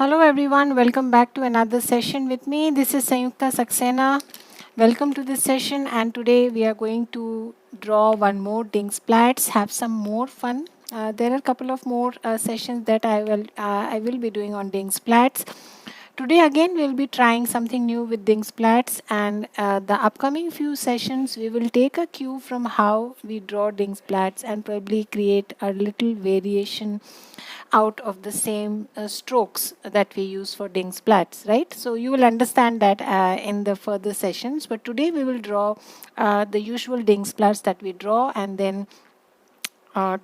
Hello everyone, welcome back to another session with me. This is Sanyukta Saxena. Welcome to this session, and today we are going to draw one more Dingsplatz, have some more fun. There are a couple of more sessions that I will be doing on Dingsplatz. Today again we'll be trying something new with Dingsplatz, and the upcoming few sessions we will take a cue from how we draw Dingsplatz and probably create a little variation out of the same strokes that we use for Dingsplatz, right? So you will understand that in the further sessions. But today we will draw the usual Dingsplatz that we draw and then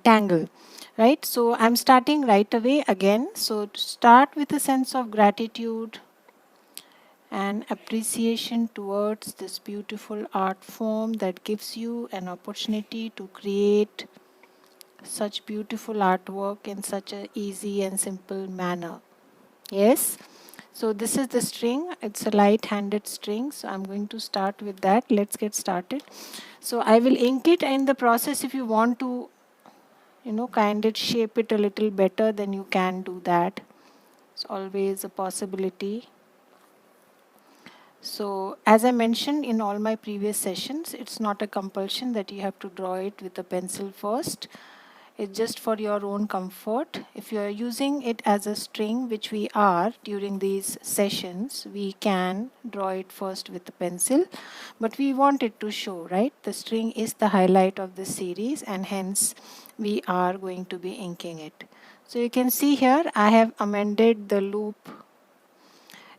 tangle, right? So I'm starting right away again. So to start with a sense of gratitude and appreciation towards this beautiful art form that gives you an opportunity to create such beautiful artwork in such a easy and simple manner. Yes. So this is the string. It's a light-handed string. So I'm going to start with that. Let's get started. So I will ink it in the process. If you want to, kind of shape it a little better, then you can do that. It's always a possibility. So as I mentioned in all my previous sessions, it's not a compulsion that you have to draw it with a pencil first. It's just for your own comfort. If you are using it as a string, which we are during these sessions, we can draw it first with the pencil, but we want it to show, right? The string is the highlight of this series, and hence we are going to be inking it. So you can see here I have amended the loop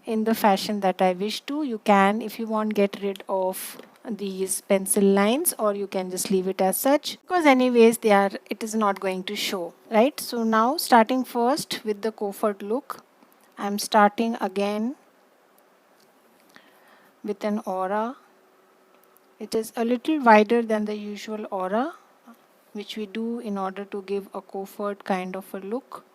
in the fashion that I wish to. You can, if you want, get rid of these pencil lines, or you can just leave it as such, because anyways it is not going to show, right? So now starting first with the covert look, I'm starting again with an aura. It is a little wider than the usual aura which we do in order to give a covert kind of a look.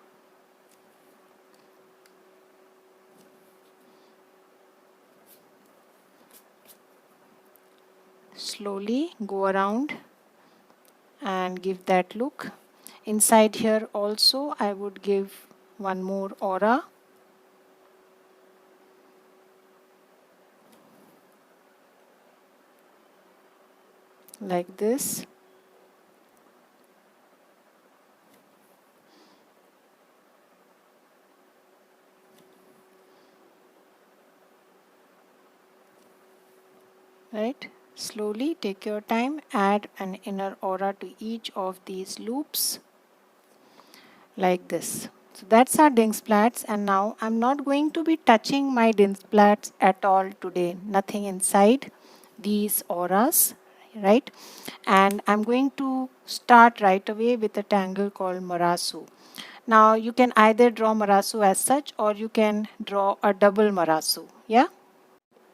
Slowly go around and give that look. Inside here also I would give one more aura. Like this. Right? Slowly take your time, add an inner aura to each of these loops. Like this. So that's our Dingsplatz, and now I'm not going to be touching my Dingsplatz at all today. Nothing inside these auras, right? And I'm going to start right away with a tangle called Marasu. Now you can either draw Marasu as such, or you can draw a double Marasu, yeah?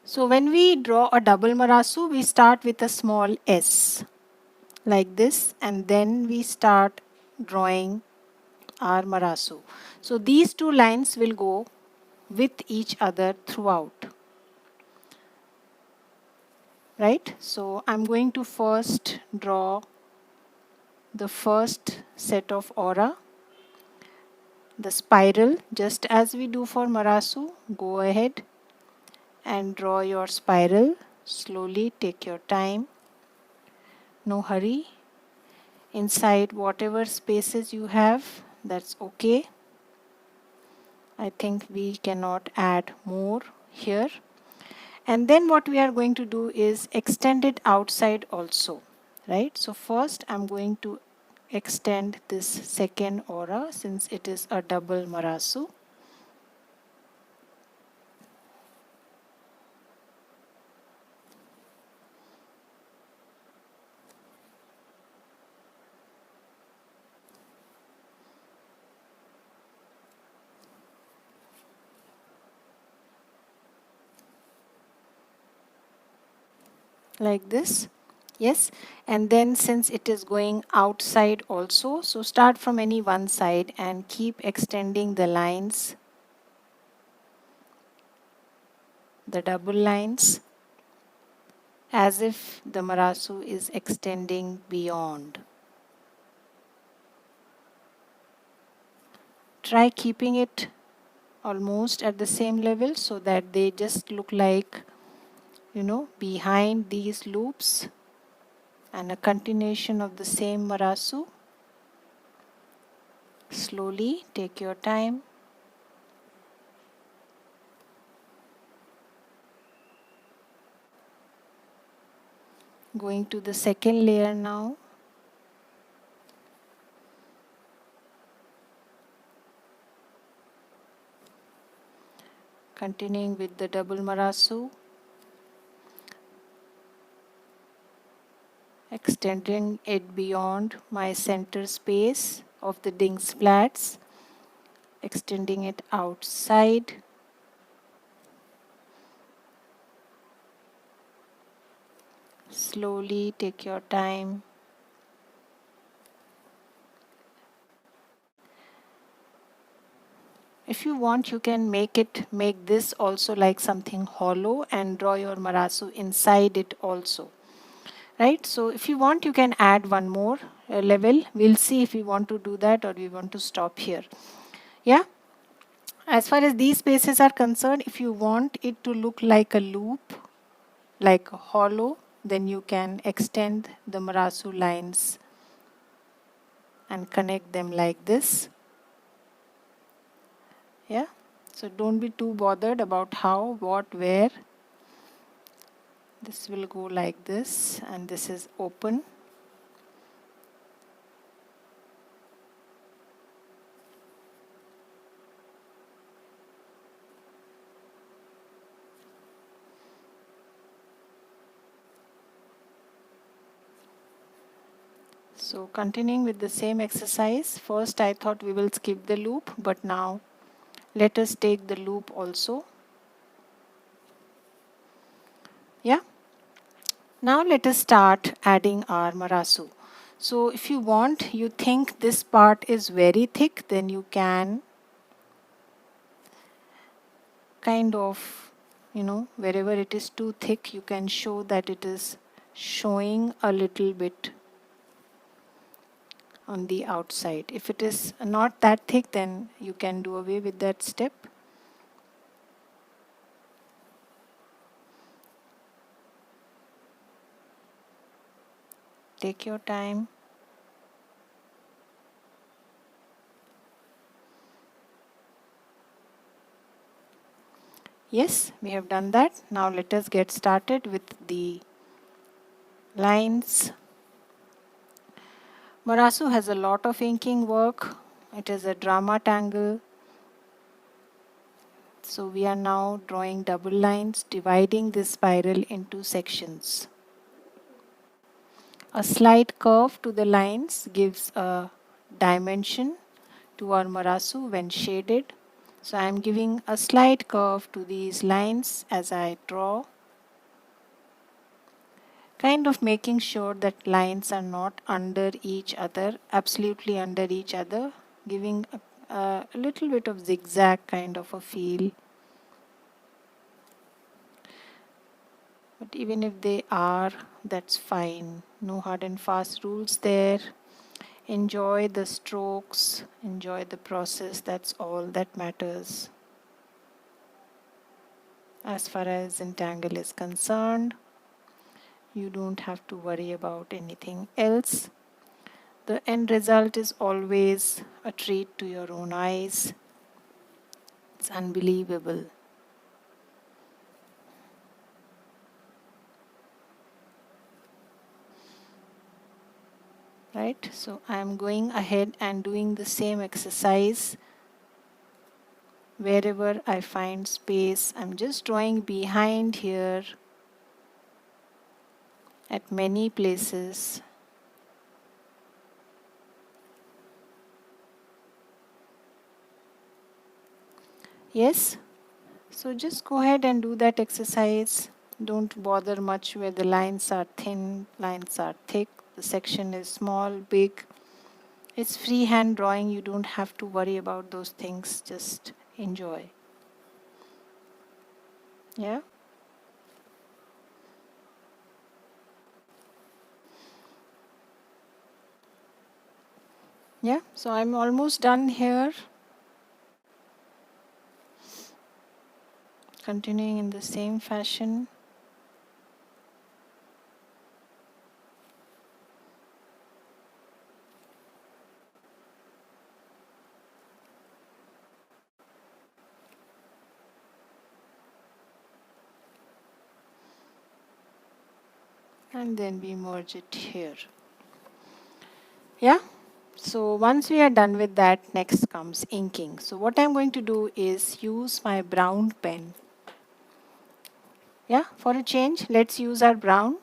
So when we draw a double Marasu, we start with a small S like this, and then we start drawing our Marasu. So these two lines will go with each other throughout. Right? So I'm going to first draw the first set of aura, the spiral, just as we do for Marasu. Go ahead and draw your spiral. Slowly take your time. No hurry. Inside whatever spaces you have, that's okay. I think we cannot add more here. And then what we are going to do is extend it outside also, right? So first I'm going to extend this second aura since it is a double Marasu. Like this. Yes, and then since it is going outside also, so start from any one side and keep extending the lines, the double lines, as if the Marasu is extending beyond. Try keeping it almost at the same level so that they just look like, behind these loops and a continuation of the same marasu. Slowly take your time. Going to the second layer now. Continuing with the double marasu. Extending it beyond my center space of the Dingsplatz. Extending it outside. Slowly take your time. If you want, you can make this also like something hollow and draw your marasu inside it also. Right? So if you want, you can add one more level. We'll see if we want to do that or we want to stop here. Yeah? As far as these spaces are concerned, if you want it to look like a loop, like a hollow, then you can extend the marasu lines and connect them like this. Yeah? So don't be too bothered about how, what, where. This will go like this, and this is open. So continuing with the same exercise, first I thought we will skip the loop, but now let us take the loop also. Yeah. Now let us start adding our marasu. So if you want, you think this part is very thick, then you can kind of, wherever it is too thick, you can show that it is showing a little bit on the outside. If it is not that thick, then you can do away with that step. Take your time. Yes, we have done that. Now let us get started with the lines. Marasu has a lot of inking work. It is a drama tangle. So we are now drawing double lines, dividing this spiral into sections. A slight curve to the lines gives a dimension to our marasu when shaded. So I am giving a slight curve to these lines as I draw, kind of making sure that lines are not under each other, absolutely under each other, giving a little bit of zigzag kind of a feel. But even if they are, that's fine. No hard and fast rules there. Enjoy the strokes, enjoy the process, that's all that matters as far as Zentangle is concerned. You don't have to worry about anything else. The end result is always a treat to your own eyes. It's unbelievable. Right? So I am going ahead and doing the same exercise. Wherever I find space, I'm just drawing behind here at many places. Yes? So just go ahead and do that exercise. Don't bother much where the lines are thin, lines are thick, the section is small, big. It's freehand drawing, you don't have to worry about those things, just enjoy. Yeah? Yeah, so I'm almost done here. continuing in the same fashion. And then we merge it here. Yeah. So once we are done with that, next comes inking. So what I'm going to do is use my brown pen. Yeah, for a change, let's use our brown.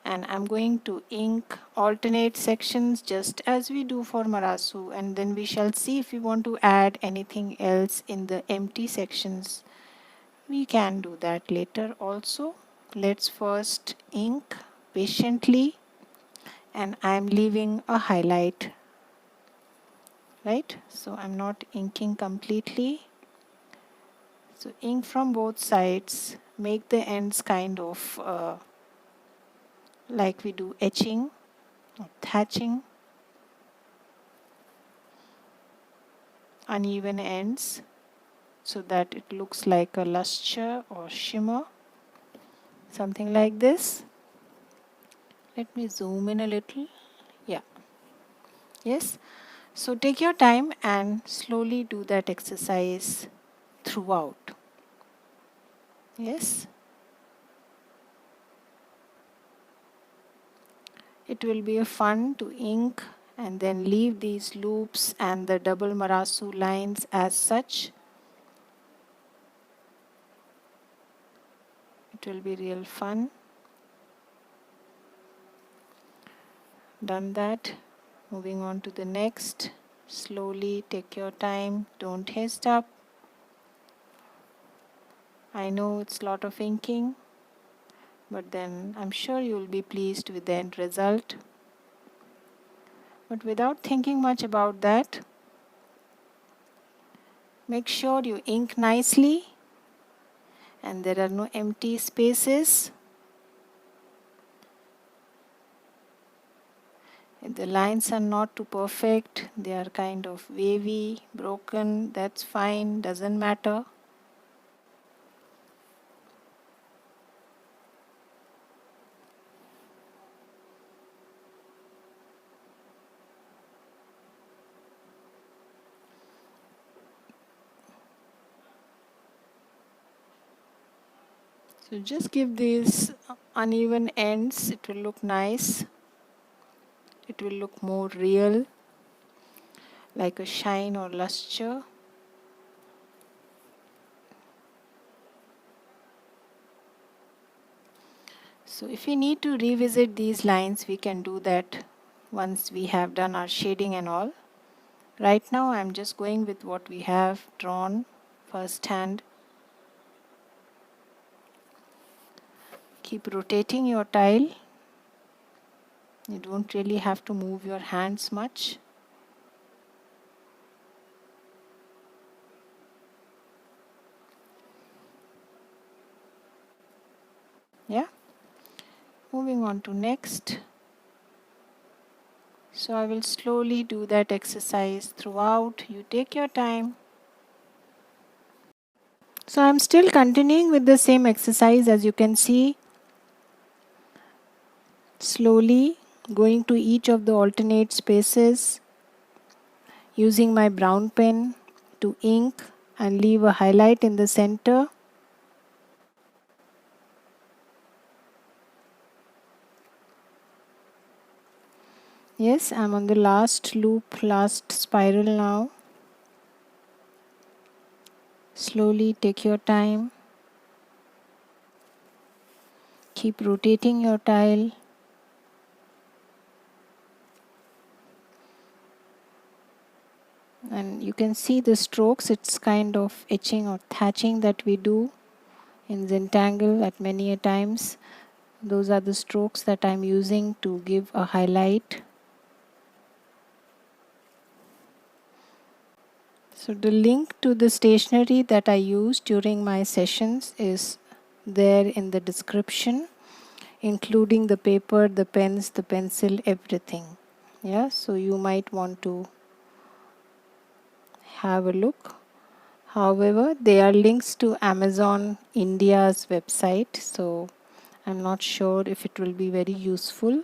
And I'm going to ink alternate sections just as we do for Marasu, and then we shall see if we want to add anything else in the empty sections. We can do that later also. Let's first ink patiently, and I'm leaving a highlight, right? So I'm not inking completely. So ink from both sides, make the ends kind of like we do etching or thatching. Uneven ends so that it looks like a luster or shimmer, something like this. Let me zoom in a little. Yeah. Yes. So take your time and slowly do that exercise throughout. Yes. It will be a fun to ink and then leave these loops and the double Marasu lines as such. It will be real fun. Done that. Moving on to the next. Slowly take your time. Don't haste up. I know it's a lot of inking, but then I'm sure you'll be pleased with the end result. But without thinking much about that, make sure you ink nicely and there are no empty spaces. If the lines are not too perfect, they are kind of wavy, broken, that's fine, doesn't matter. So just give these uneven ends, it will look nice. It will look more real, like a shine or luster. So if we need to revisit these lines, we can do that once we have done our shading and all. Right now I'm just going with what we have drawn first hand. Keep rotating your tile. You don't really have to move your hands much. Yeah. Moving on to next. So I will slowly do that exercise throughout. You take your time. So I'm still continuing with the same exercise, as you can see. Slowly going to each of the alternate spaces, using my brown pen to ink and leave a highlight in the center. Yes, I'm on the last loop, last spiral now. Slowly take your time. Keep rotating your tile. And you can see the strokes, it's kind of etching or thatching that we do in Zentangle at many a times. Those are the strokes that I'm using to give a highlight. So the link to the stationery that I use during my sessions is there in the description, including the paper, the pens, the pencil, everything. Yeah, so you might want to have a look However, they are links to Amazon India's website, so I'm not sure if it will be very useful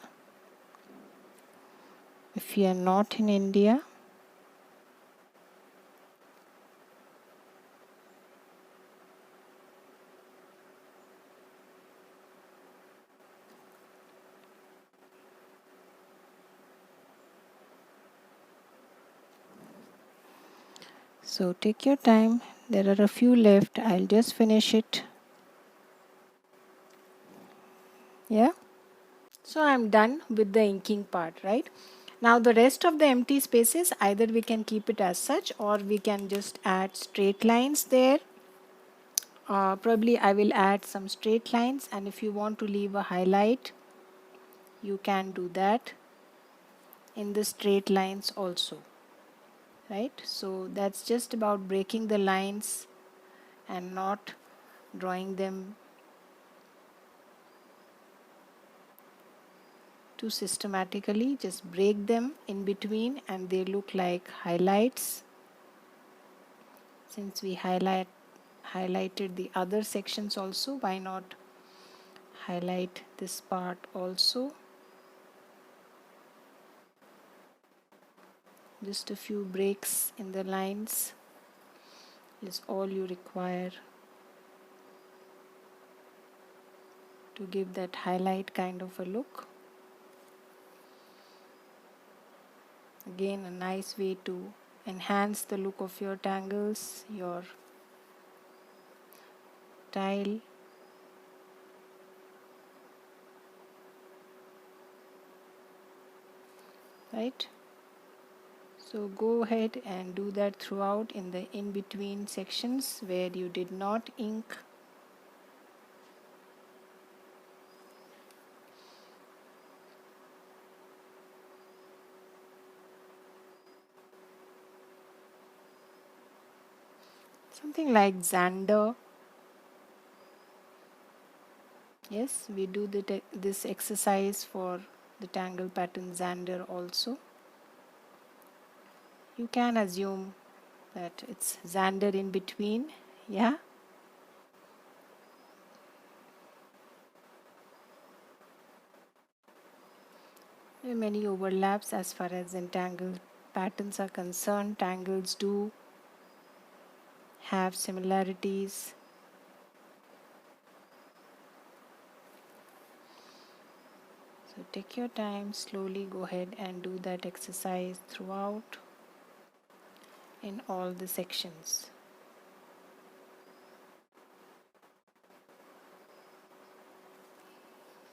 if you are not in India. So take your time. There are a few left. I'll just finish it. Yeah. So I'm done with the inking part, right? Now the rest of the empty spaces, either we can keep it as such or we can just add straight lines there. Probably I will add some straight lines, and if you want to leave a highlight, you can do that in the straight lines also, right? So that's just about breaking the lines and not drawing them too systematically. Just break them in between and they look like highlights. Since we highlighted the other sections also, why not highlight this part also? Just a few breaks in the lines is all you require to give that highlight kind of a look. Again, a nice way to enhance the look of your tangles, your tile. Right? So go ahead and do that throughout in the in-between sections where you did not ink. Something like Xander. Yes, we do this exercise for the tangle pattern Xander also. You can assume that it's Xander in between. Yeah. There are many overlaps as far as Zentangle patterns are concerned. Tangles do have similarities. So take your time, slowly go ahead and do that exercise throughout in all the sections.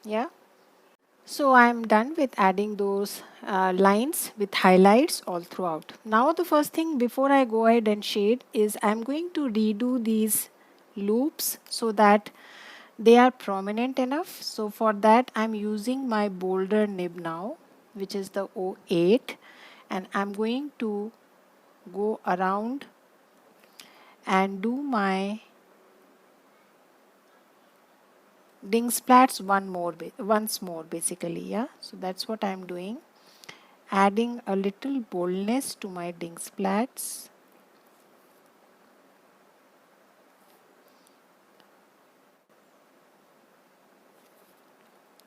Yeah. So I'm done with adding those lines with highlights all throughout. Now the first thing before I go ahead and shade is I'm going to redo these loops so that they are prominent enough. So for that I'm using my bolder nib now, which is the 08, and I'm going to go around and do my Dingsplatz once more basically. Yeah, so that's what I'm doing, adding a little boldness to my Dingsplatz.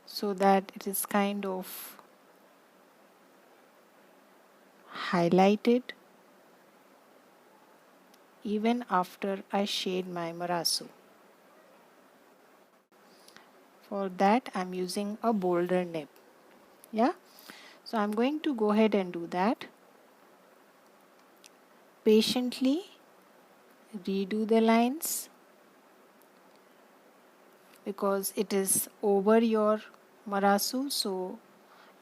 So that it is kind of highlighted even after I shade my Marasu. For that I'm using a bolder nib. Yeah, so I'm going to go ahead and do that. Patiently redo the lines because it is over your Marasu, so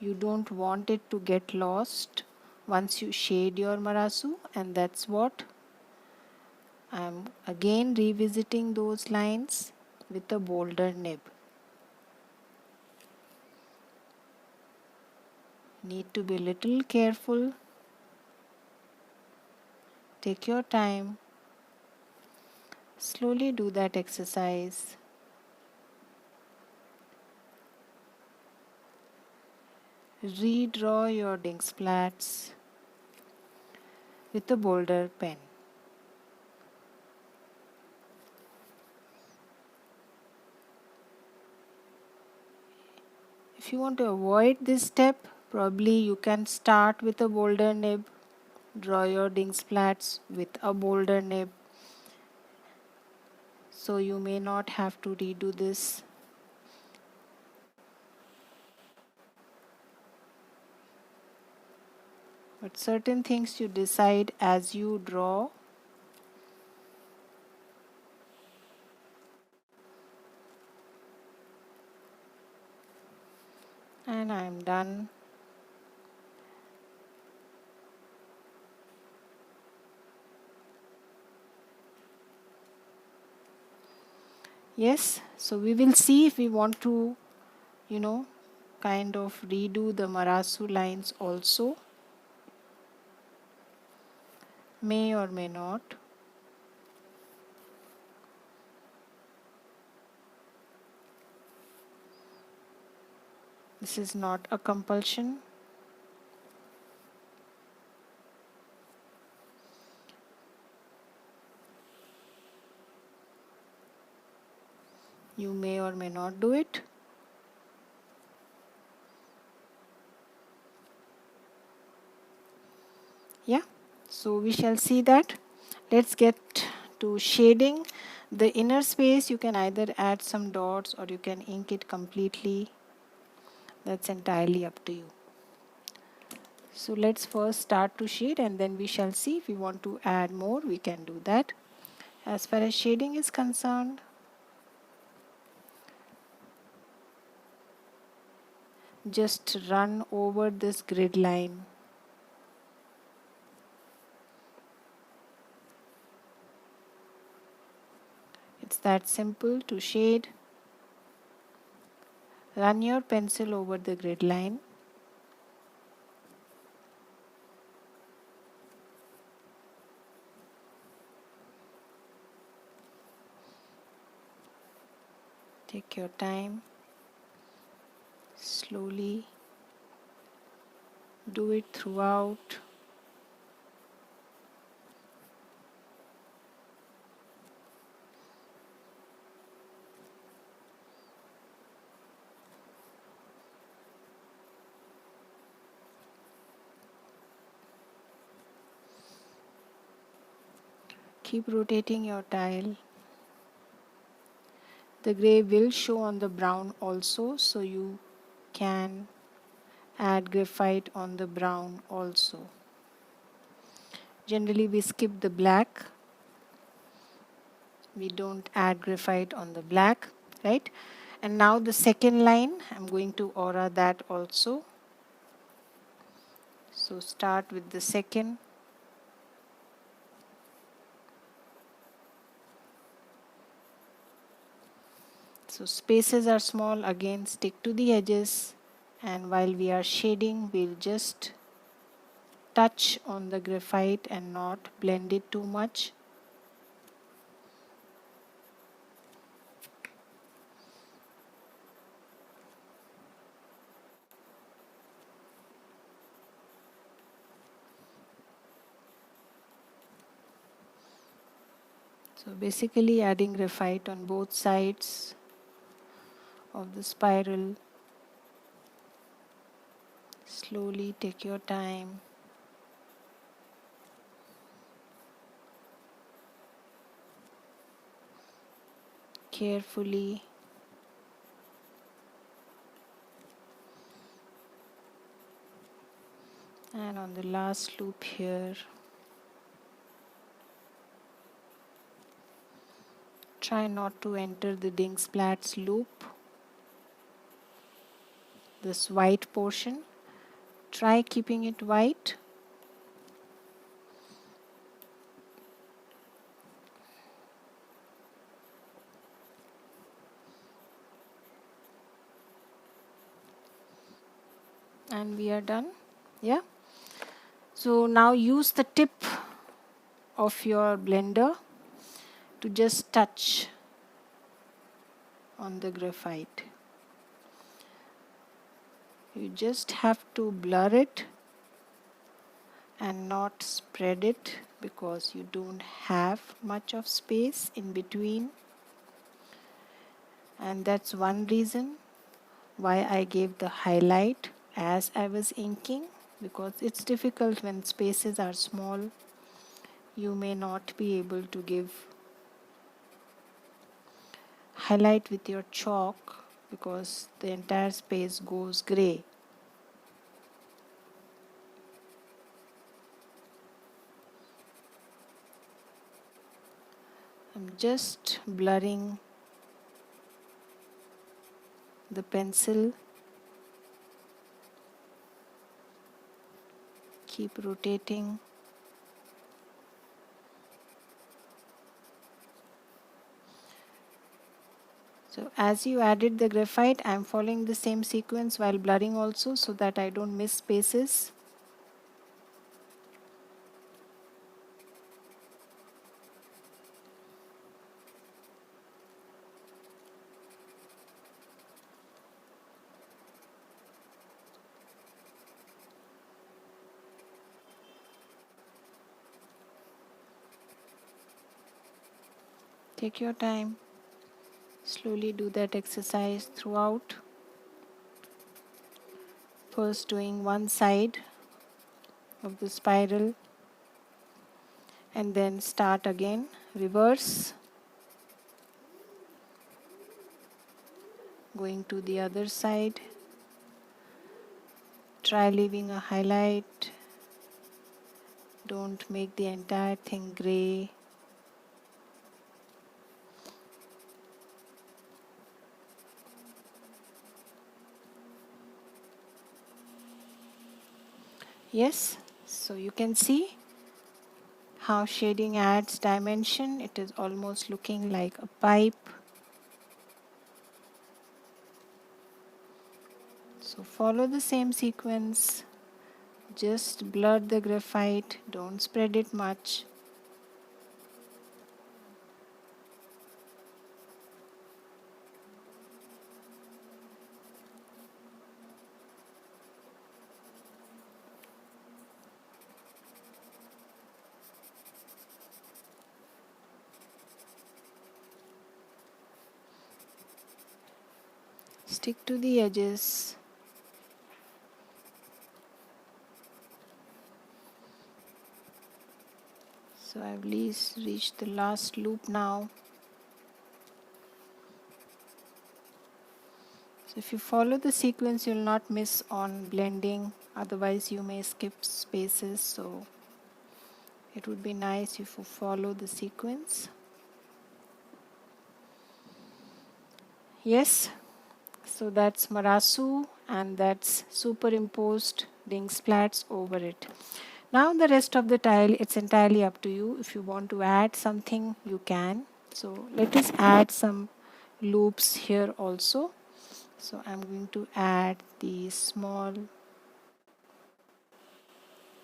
you don't want it to get lost once you shade your Marasu, and that's what I'm again revisiting those lines with a bolder nib. Need to be little careful. Take your time. Slowly do that exercise. Redraw your Dingsplatz with a bolder pen. If you want to avoid this step, probably you can start with a boulder nib, draw your Dingsplatz with a boulder nib, so you may not have to redo this. But certain things you decide as you draw. And I am done. Yes, so we will see if we want to, kind of redo the Marasu lines also. May or may not. This is not a compulsion. You may or may not do it. Yeah, so we shall see that. Let's get to shading. The inner space, you can either add some dots or you can ink it completely. That's entirely up to you. So let's first start to shade, and then we shall see if we want to add more, we can do that. As far as shading is concerned, just run over this grid line. It's that simple to shade. Run your pencil over the grid line. Take your time. Slowly do it throughout. Keep rotating your tile. The gray will show on the brown also, so you can add graphite on the brown also. Generally we skip the black. We don't add graphite on the black, right? And now the second line, I'm going to aura that also. So start with the second. So spaces are small, again stick to the edges, and while we are shading, we'll just touch on the graphite and not blend it too much. So basically adding graphite on both sides of the spiral. Slowly take your time. Carefully. And on the last loop here, try not to enter the Dingsplatz loop, this white portion. Try keeping it white. And we are done. Yeah. So now use the tip of your blender to just touch on the graphite. You just have to blur it and not spread it because you don't have much of space in between, and that's one reason. why I gave the highlight as I was inking, because it's difficult when spaces are small. You may not be able to give highlight with your chalk because the entire space goes gray. I'm just blurring the pencil. Keep rotating. So as you added the graphite, I'm following the same sequence while blurring also so that I don't miss spaces. Take your time. Slowly do that exercise throughout. First doing one side of the spiral and then start again. Reverse. Going to the other side. Try leaving a highlight. Don't make the entire thing gray. Yes, so you can see how shading adds dimension. It is almost looking like a pipe. So follow the same sequence. Just blur the graphite. Don't spread it much. Stick to the edges. So I've reached the last loop now. So if you follow the sequence, you'll not miss on blending. Otherwise, you may skip spaces. So it would be nice if you follow the sequence. Yes, so that's Marasu and that's superimposed Dingsplatz over it. Now the rest of the tile, it's entirely up to you. If you want to add something, you can. So let us add some loops here also. So I'm going to add the small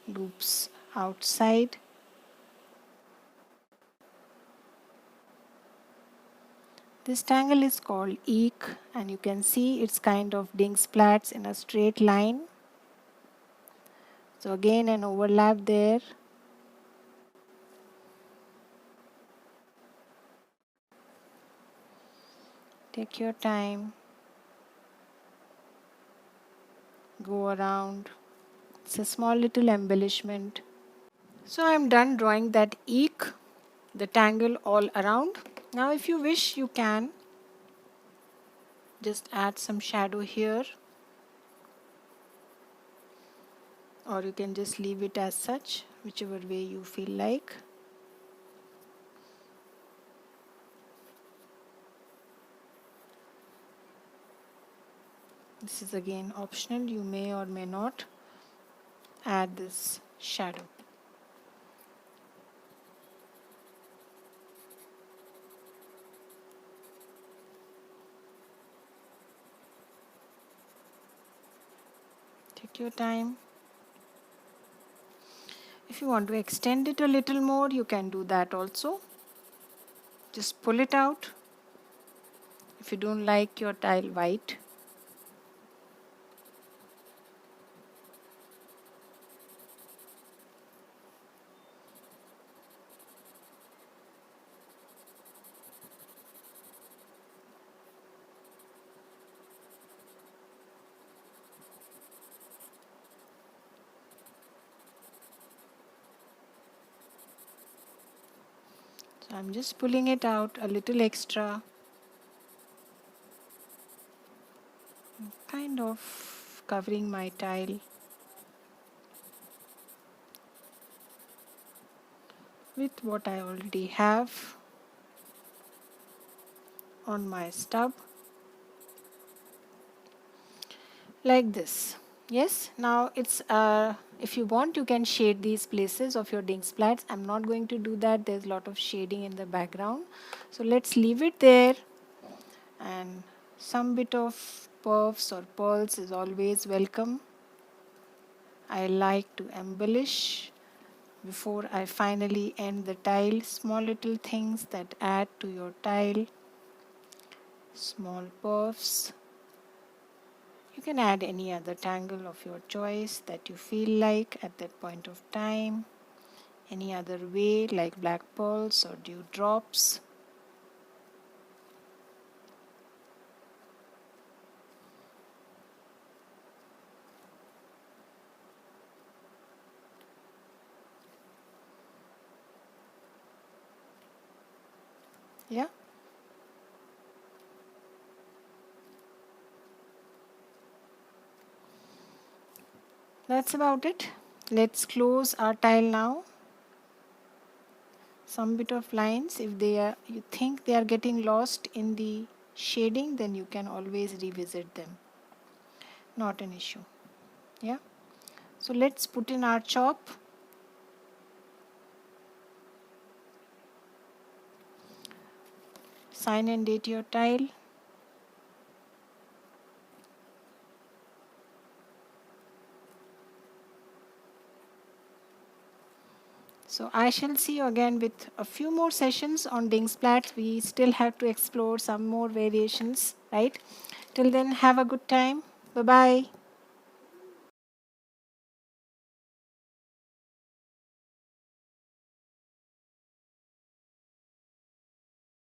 loops outside. This tangle is called Eek, and you can see it's kind of Dingsplatz in a straight line. So again an overlap there. Take your time. Go around. It's a small little embellishment. So I'm done drawing that Eek, the tangle all around. Now if you wish, you can just add some shadow here, or you can just leave it as such, whichever way you feel like. This is again optional. You may or may not add this shadow. Take your time. If you want to extend it a little more, you can do that also. Just pull it out. If you don't like your tile white, I'm just pulling it out a little extra, kind of covering my tile with what I already have on my stub, like this. Yes, now it's if you want you can shade these places of your Dingsplatz. I'm not going to do that, there's a lot of shading in the background, so let's leave it there. And some bit of puffs or pearls is always welcome. I like to embellish before I finally end the tile. Small little things that add to your tile, small puffs. You can add any other tangle of your choice that you feel like at that point of time. Any other way like black pearls or dewdrops. Yeah. That's about it. Let's close our tile now. Some bit of lines, if they are, you think they are getting lost in the shading, then you can always revisit them. Not an issue. Yeah. So let's put in our chop. Sign and date your tile. So I shall see you again with a few more sessions on Dingsplatz. We still have to explore some more variations, right? Till then, have a good time. Bye-bye.